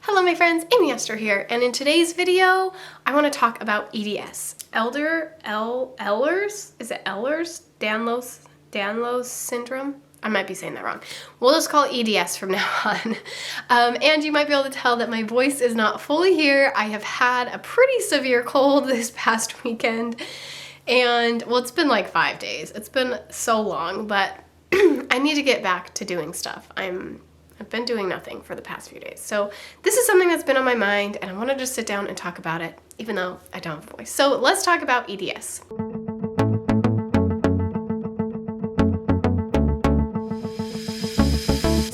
Hello my friends, Aimee Esther here, and in today's video, I want to talk about EDS. Ehlers-Danlos syndrome? I might be saying that wrong. We'll just call it EDS from now on. And you might be able to tell that my voice is not fully here. I have had a pretty severe cold this past weekend, and well, it's been like 5 days. It's been so long, but I need to get back to doing stuff. I've been doing nothing for the past few days. So this is something that's been on my mind, and I want to just sit down and talk about it, even though I don't have a voice. So let's talk about EDS.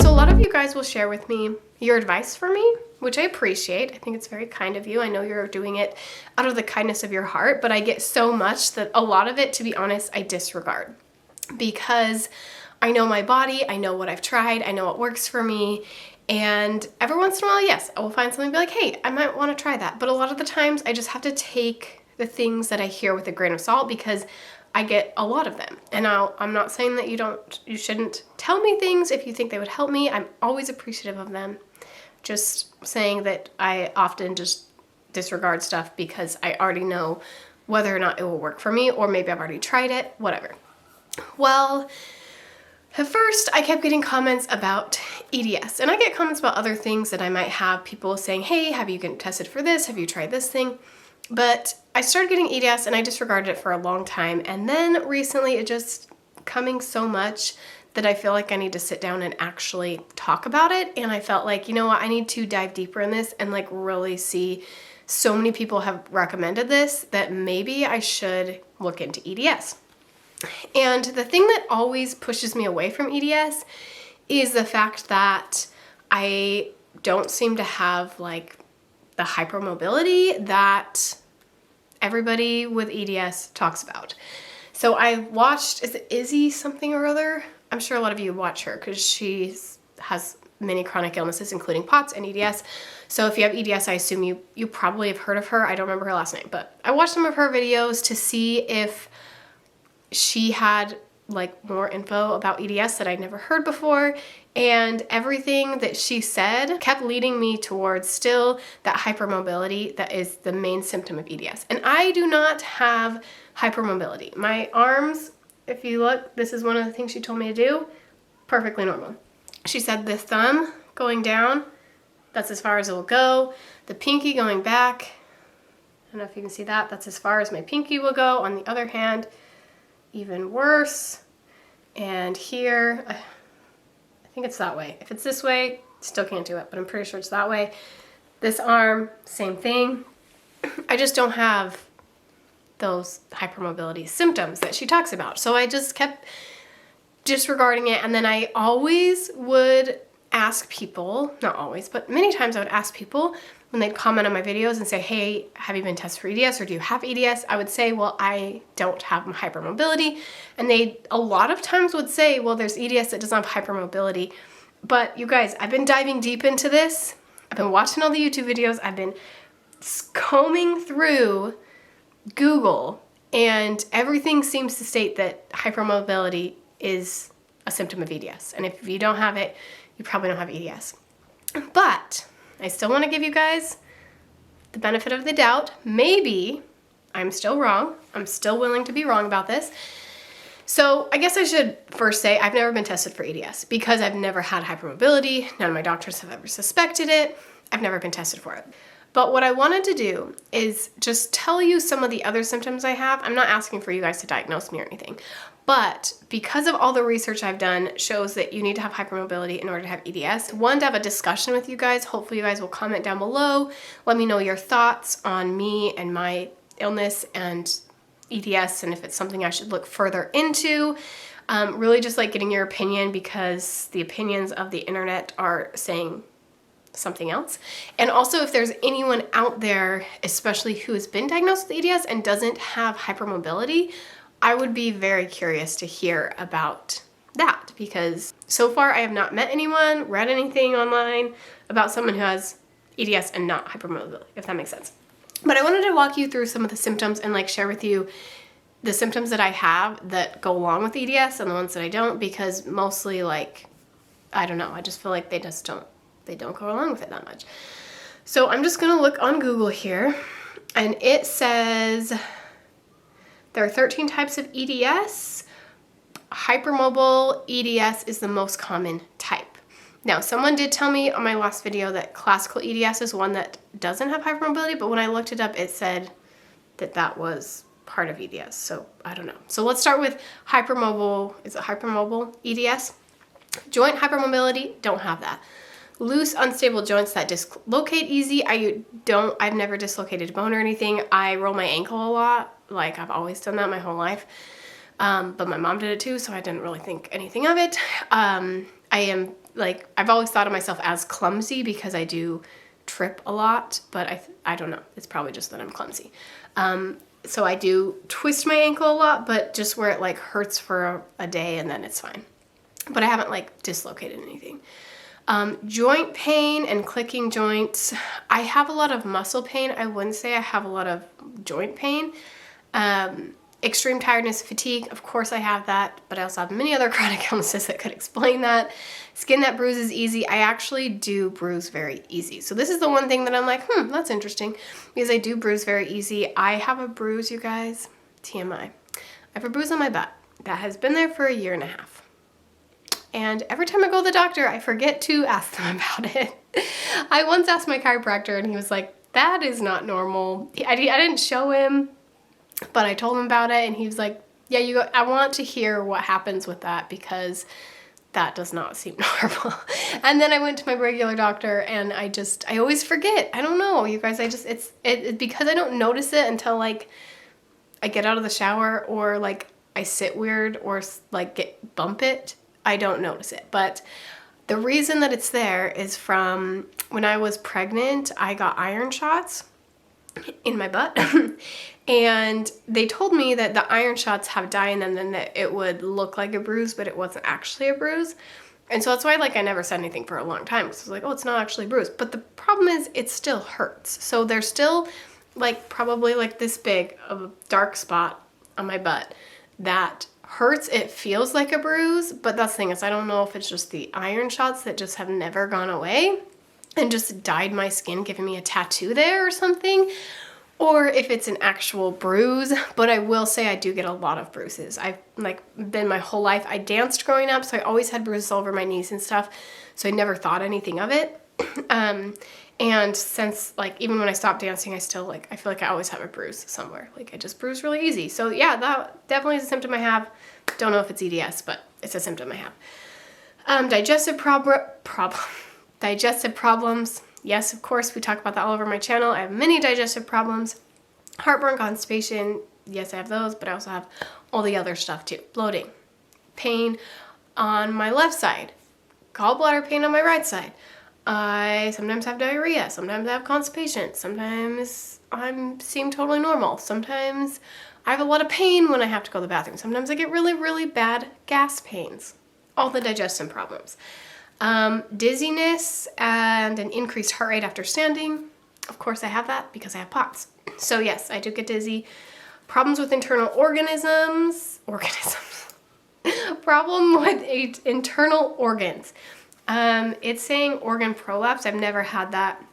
So a lot of you guys will share with me your advice for me, which I appreciate. I think it's very kind of you. I know you're doing it out of the kindness of your heart, but I get so much that a lot of it, to be honest, I disregard. Because I know my body, I know what I've tried, I know what works for me, and every once in a while, yes, I will find something and be like, hey, I might want to try that. But a lot of the times, I just have to take the things that I hear with a grain of salt because I get a lot of them. And I'm not saying that you shouldn't tell me things if you think they would help me. I'm always appreciative of them. Just saying that I often just disregard stuff because I already know whether or not it will work for me, or maybe I've already tried it, whatever. Well, at first, I kept getting comments about EDS, and I get comments about other things that I might have, people saying, hey, have you been tested for this? Have you tried this thing? But I started getting EDS and I disregarded it for a long time, and then recently it just coming so much that I feel like I need to sit down and actually talk about it, and I felt like, you know what, I need to dive deeper in this and like really see. So many people have recommended this that maybe I should look into EDS. And the thing that always pushes me away from EDS is the fact that I don't seem to have like the hypermobility that everybody with EDS talks about. So I watched, is it Izzy something or other? I'm sure a lot of you watch her because she has many chronic illnesses, including POTS and EDS. So if you have EDS, I assume you probably have heard of her. I don't remember her last name, but I watched some of her videos to see if she had like more info about EDS that I'd never heard before, and everything that she said kept leading me towards still that hypermobility that is the main symptom of EDS. And I do not have hypermobility. My arms, if you look, this is one of the things she told me to do, perfectly normal. She said the thumb going down, that's as far as it will go. The pinky going back, I don't know if you can see that, that's as far as my pinky will go. On the other hand, even worse. And here, I think it's that way. If it's this way, still can't do it, but I'm pretty sure it's that way. This arm, same thing. I just don't have those hypermobility symptoms that she talks about. So I just kept disregarding it. And then I always would ask people, not always, but many times I would ask people when they'd comment on my videos and say, hey, have you been tested for EDS, or do you have EDS? I would say, well, I don't have hypermobility. And they a lot of times would say, well, there's EDS that doesn't have hypermobility. But you guys, I've been diving deep into this. I've been watching all the YouTube videos. I've been combing through Google, and everything seems to state that hypermobility is a symptom of EDS. And if you don't have it, you probably don't have EDS. But I still want to give you guys the benefit of the doubt. Maybe I'm still wrong. I'm still willing to be wrong about this. So I guess I should first say I've never been tested for EDS because I've never had hypermobility. None of my doctors have ever suspected it. I've never been tested for it. But what I wanted to do is just tell you some of the other symptoms I have. I'm not asking for you guys to diagnose me or anything. But because of all the research I've done shows that you need to have hypermobility in order to have EDS. One, to have a discussion with you guys. Hopefully you guys will comment down below. Let me know your thoughts on me and my illness and EDS, and if it's something I should look further into. Really just like getting your opinion, because the opinions of the internet are saying something else. And also if there's anyone out there, especially who has been diagnosed with EDS and doesn't have hypermobility, I would be very curious to hear about that, because so far I have not met anyone, read anything online about someone who has EDS and not hypermobility, if that makes sense. But I wanted to walk you through some of the symptoms and like share with you the symptoms that I have that go along with EDS and the ones that I don't, because mostly like, I don't know, I just feel like they don't go along with it that much. So I'm just gonna look on Google here, and it says there are 13 types of EDS. Hypermobile EDS is the most common type. Now, someone did tell me on my last video that classical EDS is one that doesn't have hypermobility, but when I looked it up, it said that that was part of EDS, so I don't know. So let's start with hypermobile. Is it hypermobile EDS? Joint hypermobility, don't have that. Loose, unstable joints that dislocate easy. I've never dislocated a bone or anything. I roll my ankle a lot. Like, I've always done that my whole life. But my mom did it too, so I didn't really think anything of it. I am, like, I've always thought of myself as clumsy because I do trip a lot, but I don't know. It's probably just that I'm clumsy. So I do twist my ankle a lot, but just where it like hurts for a day and then it's fine. But I haven't like dislocated anything. Joint pain and clicking joints. I have a lot of muscle pain. I wouldn't say I have a lot of joint pain. Extreme tiredness, fatigue, of course I have that, but I also have many other chronic illnesses that could explain that. Skin that bruises easy. I actually do bruise very easy. So this is the one thing that I'm like, that's interesting, because I do bruise very easy. I have a bruise, you guys, TMI. I have a bruise on my butt that has been there for a year and a half. And every time I go to the doctor, I forget to ask them about it. I once asked my chiropractor and he was like, that is not normal. I didn't show him, but I told him about it and he was like, yeah, I want to hear what happens with that because that does not seem normal. And then I went to my regular doctor and I always forget. I don't know, you guys, it's because I don't notice it until like I get out of the shower or like I sit weird or like bump it. I don't notice it. But the reason that it's there is from when I was pregnant, I got iron shots in my butt. And they told me that the iron shots have dye in them and that it would look like a bruise, but it wasn't actually a bruise. And so that's why like I never said anything for a long time, because I was like, oh, it's not actually a bruise. But the problem is it still hurts. So there's still like probably like this big of a dark spot on my butt that hurts. It feels like a bruise, but that's the thing is I don't know if it's just the iron shots that just have never gone away and just dyed my skin, giving me a tattoo there or something, or if it's an actual bruise. But I will say I do get a lot of bruises. I've like been my whole life. I danced growing up, so I always had bruises all over my knees and stuff, so I never thought anything of it. And since like even when I stopped dancing, I still like I feel like I always have a bruise somewhere. Like I just bruise really easy. So yeah, that definitely is a symptom I have. Don't know if it's EDS, but it's a symptom I have. Digestive problems. Yes, of course, we talk about that all over my channel. I have many digestive problems. Heartburn, constipation. Yes, I have those, but I also have all the other stuff too. Bloating, pain on my left side, gallbladder pain on my right side. I sometimes have diarrhea. Sometimes I have constipation. Sometimes I seem totally normal. Sometimes I have a lot of pain when I have to go to the bathroom. Sometimes I get really, really bad gas pains. All the digestion problems. Dizziness and an increased heart rate after standing. Of course I have that because I have POTS. So yes, I do get dizzy. Problems with internal organisms. Problem with internal organs. It's saying organ prolapse. I've never had that.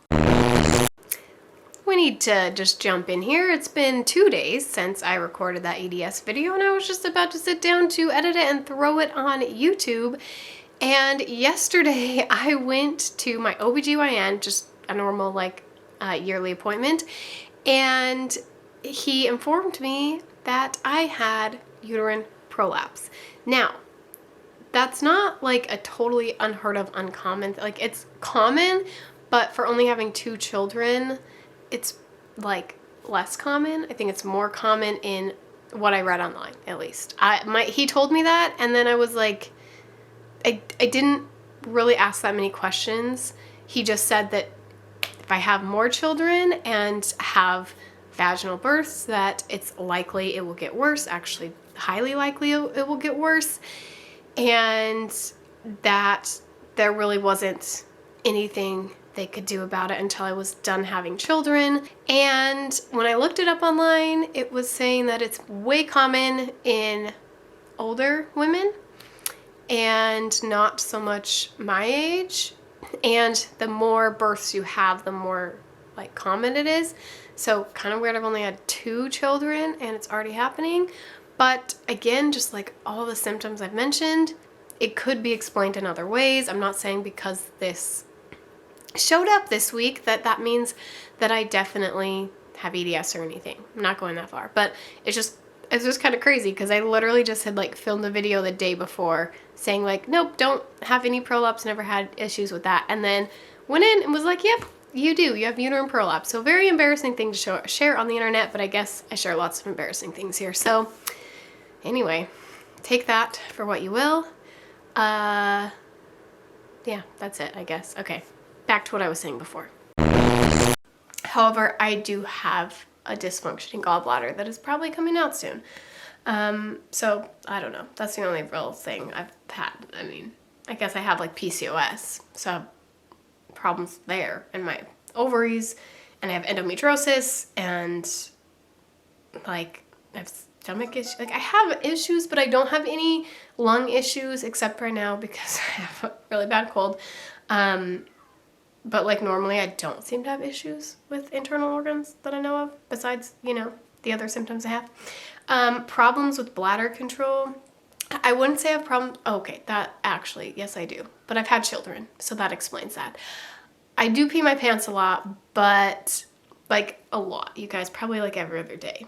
We need to just jump in here. It's been 2 days since I recorded that EDS video and I was just about to sit down to edit it and throw it on YouTube. And yesterday I went to my OBGYN, just a normal like yearly appointment, and he informed me that I had uterine prolapse. Now, that's not like a totally unheard of, uncommon, like it's common, but for only having 2 children, it's like less common. I think it's more common in what I read online, at least. He told me that, and then I was like, I didn't really ask that many questions. He just said that if I have more children and have vaginal births, that it's likely it will get worse, actually highly likely it will get worse, and that there really wasn't anything they could do about it until I was done having children. And when I looked it up online, it was saying that it's way common in older women and not so much my age. And the more births you have, the more like common it is. So kind of weird. I've only had 2 children and it's already happening. But again, just like all the symptoms I've mentioned, it could be explained in other ways. I'm not saying because this showed up this week that means that I definitely have EDS or anything. I'm not going that far, but it's just kind of crazy because I literally just had like filmed a video the day before saying like, nope, don't have any prolapse, never had issues with that. And then went in and was like, yep, you do. You have uterine prolapse. So very embarrassing thing to share on the internet, but I guess I share lots of embarrassing things here. So anyway, take that for what you will. Yeah, that's it, I guess. Okay, back to what I was saying before. However, I do have a dysfunctioning gallbladder that is probably coming out soon. So I don't know. That's the only real thing I've had. I mean, I guess I have like PCOS, so I have problems there in my ovaries, and I have endometriosis, and like I have stomach issues. Like I have issues, but I don't have any lung issues except right now because I have a really bad cold. But like normally I don't seem to have issues with internal organs that I know of, besides, you know, the other symptoms I have. Problems with bladder control. I wouldn't say I have problems. Okay, that actually, yes I do. But I've had children, so that explains that. I do pee my pants a lot, but like a lot. You guys, probably like every other day.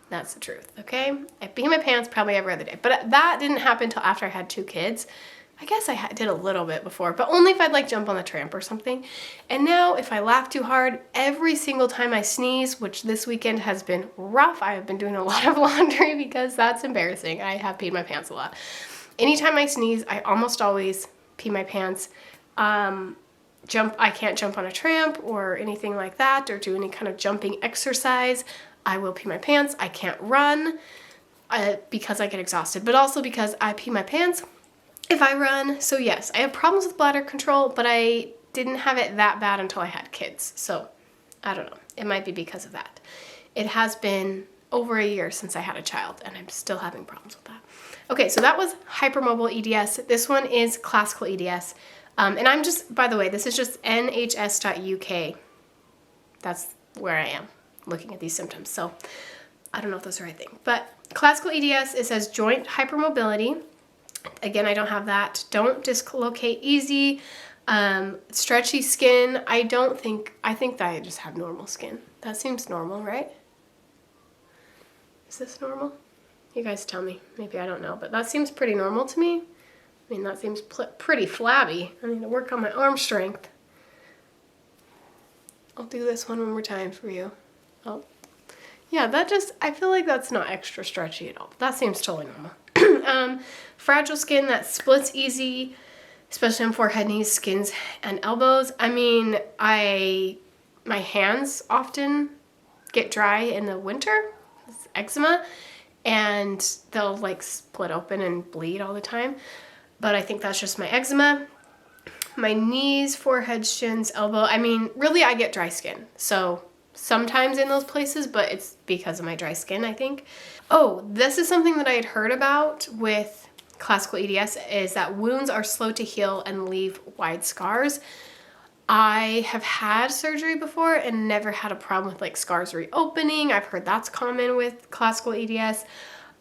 That's the truth, okay? I pee my pants probably every other day. But that didn't happen until after I had 2 kids. I guess I did a little bit before, but only if I'd like jump on the tramp or something. And now if I laugh too hard, every single time I sneeze, which this weekend has been rough, I have been doing a lot of laundry because that's embarrassing. I have peed my pants a lot. Anytime I sneeze, I almost always pee my pants. I can't jump on a tramp or anything like that or do any kind of jumping exercise. I will pee my pants. I can't run because I get exhausted, but also because I pee my pants if I run. So yes, I have problems with bladder control, but I didn't have it that bad until I had kids. So I don't know. It might be because of that. It has been over a year since I had a child and I'm still having problems with that. Okay, so that was hypermobile EDS. This one is classical EDS. And I'm just, by the way, this is just nhs.uk. That's where I am looking at these symptoms. So I don't know if that's the right thing. But classical EDS, it says joint hypermobility. Again, I don't have that. Don't dislocate easy. Stretchy skin. I think that I just have normal skin. That seems normal, right? Is this normal? You guys tell me. Maybe I don't know, but that seems pretty normal to me. I mean, that seems pretty flabby. I need to work on my arm strength. I'll do this one more time for you. Oh, yeah, I feel like that's not extra stretchy at all. That seems totally normal. Fragile skin that splits easy, especially on forehead, knees, skins, and elbows. I mean, my hands often get dry in the winter. It's eczema, and they'll like split open and bleed all the time. But I think that's just my eczema. My knees, forehead, shins, elbow. I mean, really, I get dry skin. So sometimes in those places, but it's because of my dry skin, I think. Oh, this is something that I had heard about with classical EDS, is that wounds are slow to heal and leave wide scars. I have had surgery before and never had a problem with like scars reopening. I've heard that's common with classical EDS.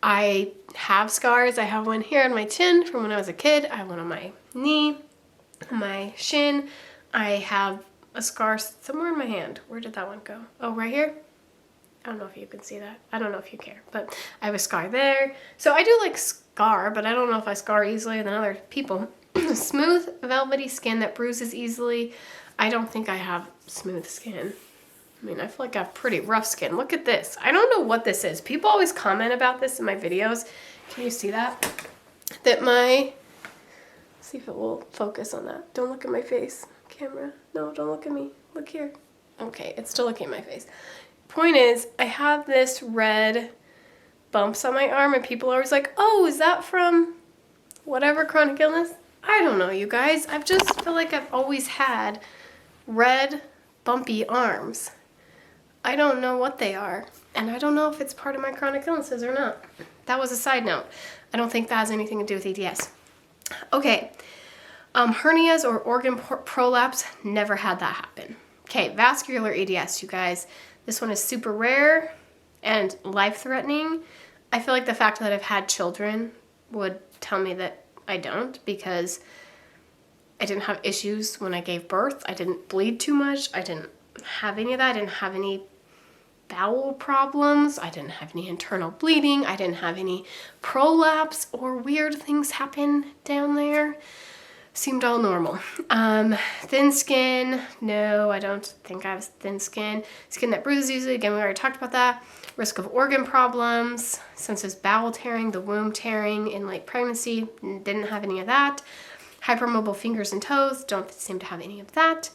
I have scars. I have one here on my chin from when I was a kid. I have one on my knee, my shin. I have a scar somewhere in my hand. Where did that one go? Oh, right here? I don't know if you can see that. I don't know if you care, but I have a scar there. So I do like scar, but I don't know if I scar easily than other people. Smooth, velvety skin that bruises easily. I don't think I have smooth skin. I mean, I feel like I have pretty rough skin. Look at this. I don't know what this is. People always comment about this in my videos. Can you see that? Let's see if it will focus on that. Don't look at my face, camera. No, don't look at me. Look here. Okay, it's still looking at my face. Point is, I have this red bumps on my arm and people are always like, oh, is that from whatever chronic illness? I don't know, you guys. I just feel like I've always had red bumpy arms. I don't know what they are, and I don't know if it's part of my chronic illnesses or not. That was a side note. I don't think that has anything to do with EDS. Okay, hernias or organ prolapse, never had that happen. Okay, vascular EDS, you guys. This one is super rare and life-threatening. I feel like the fact that I've had children would tell me that I don't, because I didn't have issues when I gave birth. I didn't bleed too much. I didn't have any of that. I didn't have any bowel problems. I didn't have any internal bleeding. I didn't have any prolapse or weird things happen down there. Seemed all normal. Thin skin, no, I don't think I have thin skin. Skin that bruises easily, again, we already talked about that. Risk of organ problems, sensitive bowel tearing, the womb tearing in late pregnancy, didn't have any of that. Hypermobile fingers and toes, don't seem to have any of that.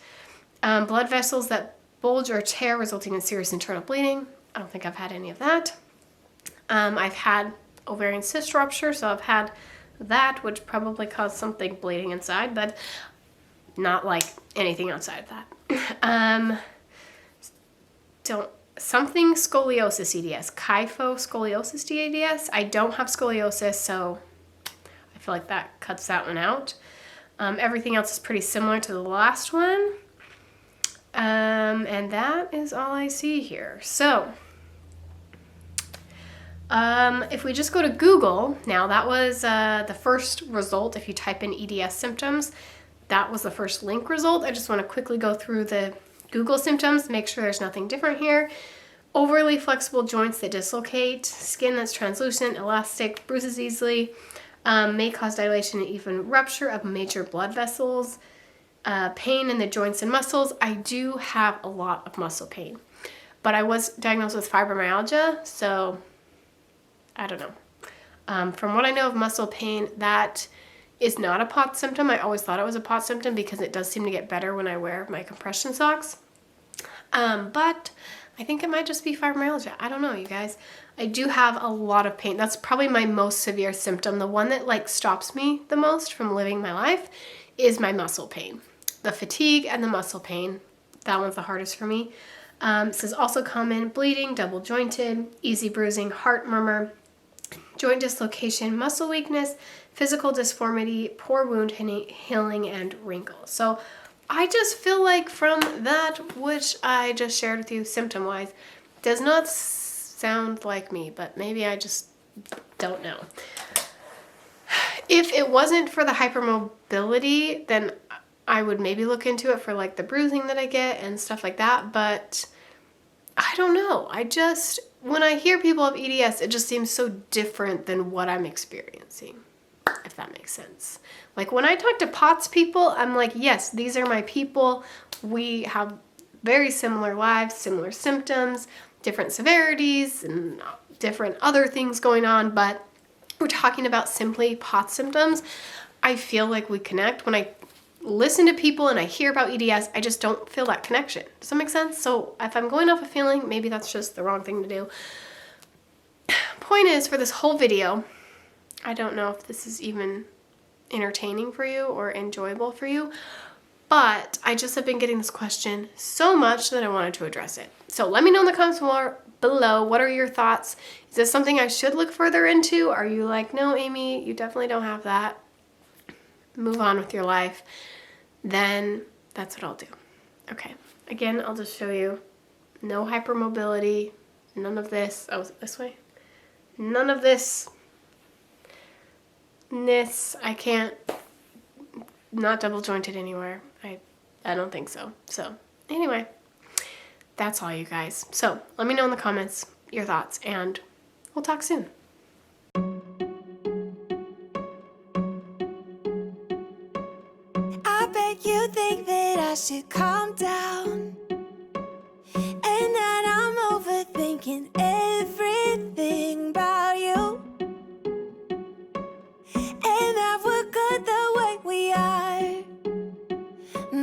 Blood vessels that bulge or tear resulting in serious internal bleeding, I don't think I've had any of that. I've had ovarian cyst rupture, so I've had that, which probably caused something bleeding inside, but not like anything outside of that. Something scoliosis EDS, kyphoscoliosis EDS. I don't have scoliosis, so I feel like that cuts that one out. Everything else is pretty similar to the last one. And that is all I see here. So, if we just go to Google, now that was the first result. If you type in EDS symptoms, that was the first link result. I just want to quickly go through the Google symptoms, make sure there's nothing different here. Overly flexible joints that dislocate, skin that's translucent, elastic, bruises easily, may cause dilation and even rupture of major blood vessels, pain in the joints and muscles. I do have a lot of muscle pain, but I was diagnosed with fibromyalgia, so I don't know. From what I know of muscle pain, that is not a POTS symptom. I always thought it was a POTS symptom because it does seem to get better when I wear my compression socks. But I think it might just be fibromyalgia. I don't know, you guys. I do have a lot of pain. That's probably my most severe symptom. The one that like stops me the most from living my life is my muscle pain. The fatigue and the muscle pain. That one's the hardest for me. It says also common bleeding, double jointed, easy bruising, heart murmur, joint dislocation, muscle weakness, physical disformity, poor wound healing, and wrinkles. So I just feel like from that, which I just shared with you symptom-wise, does not sound like me, but maybe I just don't know. If it wasn't for the hypermobility, then I would maybe look into it for like the bruising that I get and stuff like that, but I don't know. When I hear people have EDS, it just seems so different than what I'm experiencing, if that makes sense. Like when I talk to POTS people, I'm like, yes, these are my people. We have very similar lives, similar symptoms, different severities, and different other things going on, but we're talking about simply POTS symptoms. I feel like we connect. When I listen to people and I hear about EDS, I just don't feel that connection. Does that make sense? So if I'm going off a feeling, maybe that's just the wrong thing to do. Point is, for this whole video, I don't know if this is even entertaining for you or enjoyable for you, but I just have been getting this question so much that I wanted to address it. So let me know in the comments below, what are your thoughts? Is this something I should look further into? Are you like, no, Aimee, you definitely don't have that. Move on with your life. Then that's what I'll do. Okay, again, I'll just show you no hypermobility, none of this. Oh, is it this way? None of this. I can't, not double jointed anywhere. I don't think so. So anyway, that's all, you guys. So let me know in the comments your thoughts, and we'll talk soon. I bet you think that I should calm down.